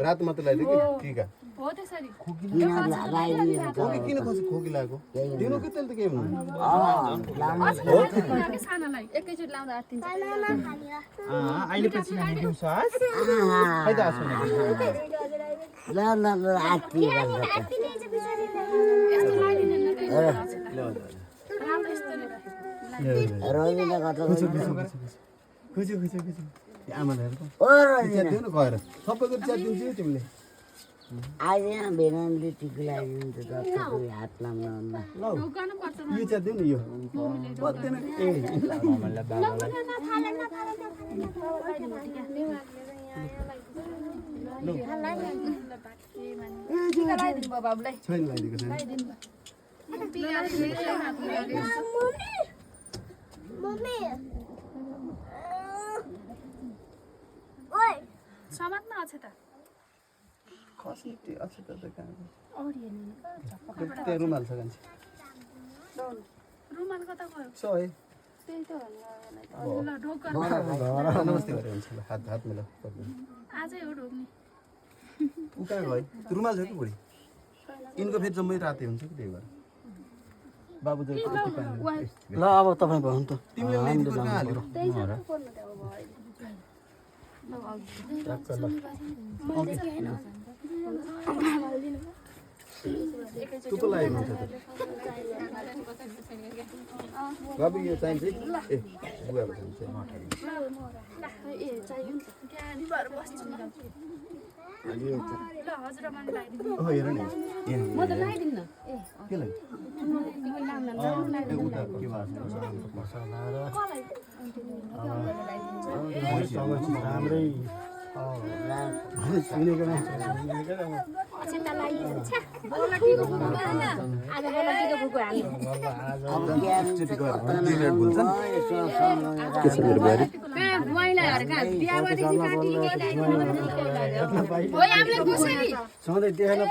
रातो मात्र लगाइदियो कि टिका हो त्यसरी खोकी किन खोकी लागेको दिनु कि त्यसले त केही हुनु सानालाई एकैचोटि लाउँदा आत्तिन्छ अहिले पछि खाने दिउँ सस खै त आसु न ल आत्ति यस्तो लाइदिनु न रोजिना गर्दा खुसी आमालाई ओ रोजिना दिनु गएर सबैको च्यात दिन्छु तिमीले आज बेनाले टिक लगाइदिन्छ जस्तो हात लाउन ल यो च्यात दिनु यो बत्दैन ए मामालाई बाबालाई लाइदिनु भयो बाबुलाई छैन लगाइदिएको छैन मम्मी ओइ समात्न अझै त कसले अच्छा त त्यहाँ रुमाल छ कान्छी रुमाल कता गयो सो है त्यही त ल ढोक नमस्ते गरे हुन्छ ल हात मिलाऊ आजै हो ढोक्ने उ कहाँ गयो रुमाल छ कि बुढी यिनको फेरि जम्मै रातै हुन्छ कि त्यही भएर बाबु चाहिँ ल अब तपाईँ भन्नु त तिमीले ल्याइदिएको कहाँ हाल्यो तुपो लागेको हुन्छ त बाबु यो चाहिन्छ ए बुवाको चाहिन्छ ए चाहियो नि त ज्ञानी भएर बस्छु नि ल हजुरआमाले लाइदिनु ओ हेर नि म त लाइदिन्न ए के लाग्यो उता के भन्छ राम्रै सुनेको सधैँ देखेन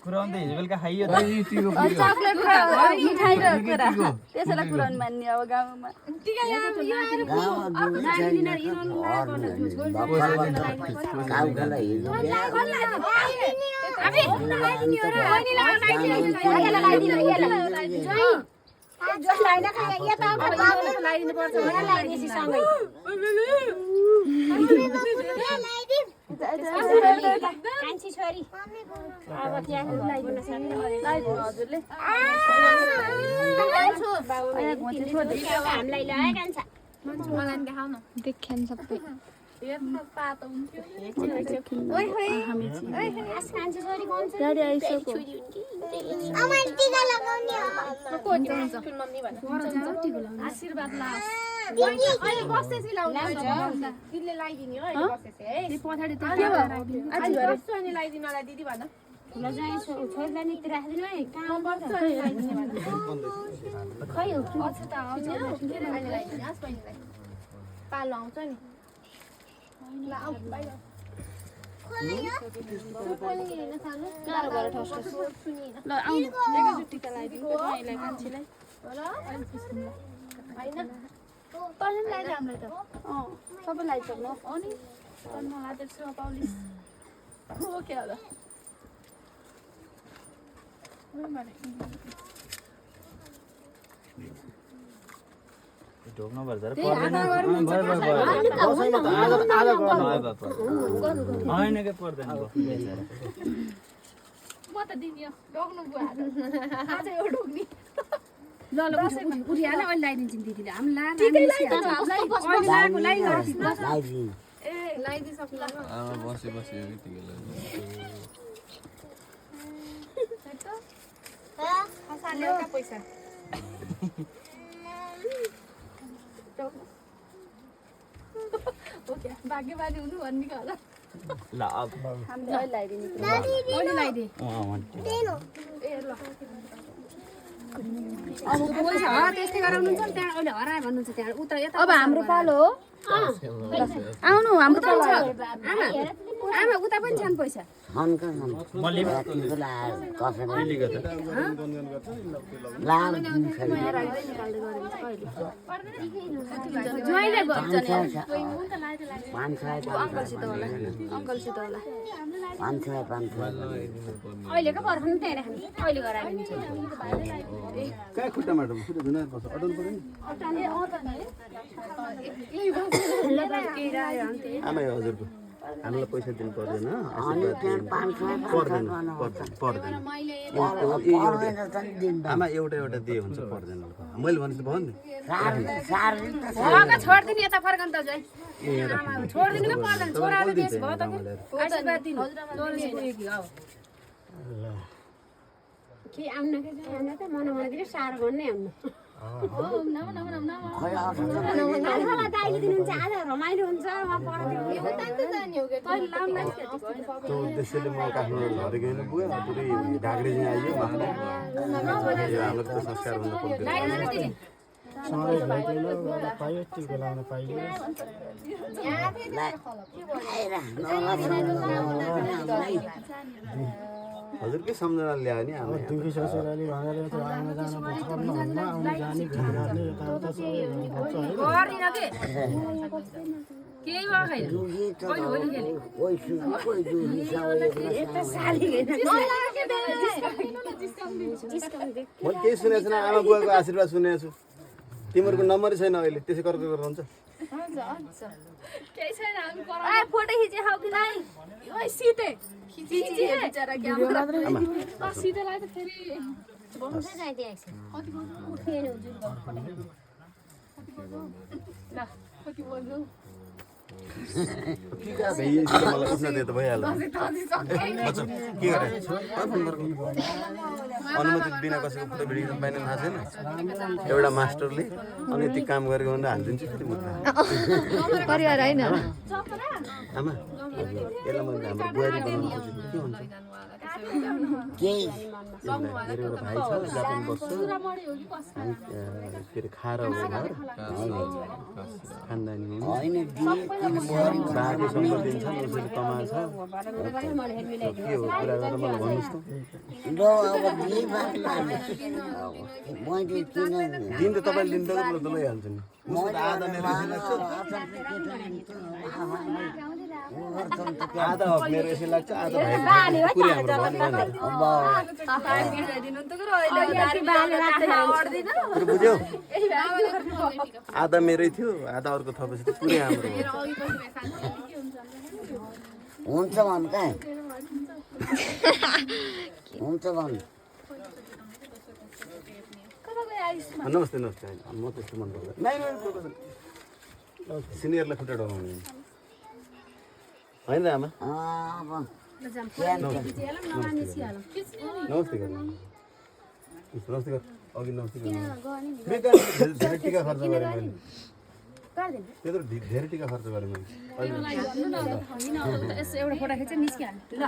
कुराउँदै हिजो बेलुका खाइयो चक्लेट मिठाई र कुरा त्यसैलाई कुराउनु मान्ने अब गाउँमा देख्यान सबै पातो गाडी आइसक्यो आशीर्वाद पालो आउँछ नि ल आऊ बाहिर ल आउनु एकैचोटि टिका लगाइदिनु तपाईँलाई मान्छेलाई तैँले लगाइदियो हामीलाई त सबै लगाइसक्नु अनि मलाई त्यसमा पाउलिस के होला ढोक्न पर्छ र होइन के पर्दैन म त दिन्यो ढोक्नु बुवा आज यो ढोक्ने ल उठिहाल्यो अहिले लगाइदिन्छौँ दिदीले हामी ए लगाइदिइसक्नु पैसा बाँकी बानी हुनु भन्ने होला ल अब हामीले लगाइदिए ए ल अब पैसा त्यस्तै गराउनुहुन्छ नि त्यहाँ अहिले हरायो भन्नुहुन्छ त्यहाँ उता यता अब हाम्रो पालो हो आउनु हाम्रो पालो छ आमा उता पनि छ नि पैसा छन् का मल्ली रातिको लाल कसरी लिलीको त लाल दिन छैन ज्वाइँले भन्छ नि 500 अङ्कलसित होला अङ्कलसित होला अहिले को पर्खनु त्यही राख्नु अहिले गराइदिन्छ कहाँ खुट्टा माटो खुट्टा धुन पर्छ अटाउनु पर्यो नि आमा हजुरको हामीलाई पैसा दिनु पर्दैन पर्दैन पर्दैन आमा एउटा एउटा दिए हुन्छ पर्दैन मैले भनेको भयो नि छोडिदिनु यता फर्कन त जाइ छोडिदिनु न पर्दैन छोराले देश भयो त आशीर्वाद दिनु के आउन के आउन त मन मनतिर सार भन्ने आउनु दाइले दिनुहुन्छ आज रमाइलो हुन्छ त्यो उद्देश्यले म काठमाडौँ झरेको होइन पुगेँ पुरै ढाक्रे चाहिँ आइयो हाम्रो त संस्कार हुनु पर्दैन सँगै भेटेन पायो टिको लाउन पाइयो हजुर के सम्झना ल्यायो नि आमा दुखी ससुराली भनेर त आउन जान पुग्छ नहुन्न आउने जाने भेट गर्ने यताउता सबै गर्छ है गर्दिन के केही भयो खै मैले केही सुनेको छैन आमा बुवाको आशीर्वाद सुनेको छु तिमीहरूको नम्बरै छैन अहिले त्यसै कर्क गरेर हुन्छ केही छैन हामी फोटो खिचे खाऊ कि नाइ ओइ सीते खिचे बिचारा क्यामेरा सीतेलाई त फेरि बोल्दै जाइदिएको छ फेरि जुन कति बोल्नु के का भइयो मलाई उठ्न दे त भइहाल्यो बच्चा के गरे अनुमति बिना कसैको फोटो भिडियो पाइने थाहा छैन एउटा मास्टरले अनि त्यो काम गरेको भनेर हालिदिन्छु फेरि मुद्दा परिवार हैन आमा यसलाई मैले हाम्रो बुहारी बनाउनु खोजेको के हुन्छ मेरो एउटा भाइ छ जापान बस्छ के अरे खाएर हो घर खानदानी होइन बाबु सम्पत्ति छ उसले कमाएको छ के हो कुरा गरेर मलाई भन्नुहोस् त दिन त तपाईँले लिनु त लैहाल्छु नि आधा मेरो आधा हक मेरो यसै लाग्छ आधा भाइ पुरै हाम्रो बुझ्यौ आधा मेरै थियो आधा अर्को थपेपछि त पुरै हाम्रो हुन्छ भन् कहाँ हुन्छ भन् नमस्ते नमस्ते म त्यस्तो मन पर्दैन सिनियरलाई खुट्टा डराउने होइन आमा नमस्ते गर्नु नमस्ते गर अघि नमस्ते गर्नु धेरै टिका खर्च गरेँ मैले त्यत्रो धेरै टिका खर्च गरेँ मैले एउटा फोटो खिच्छ निस्किहाल्नु ल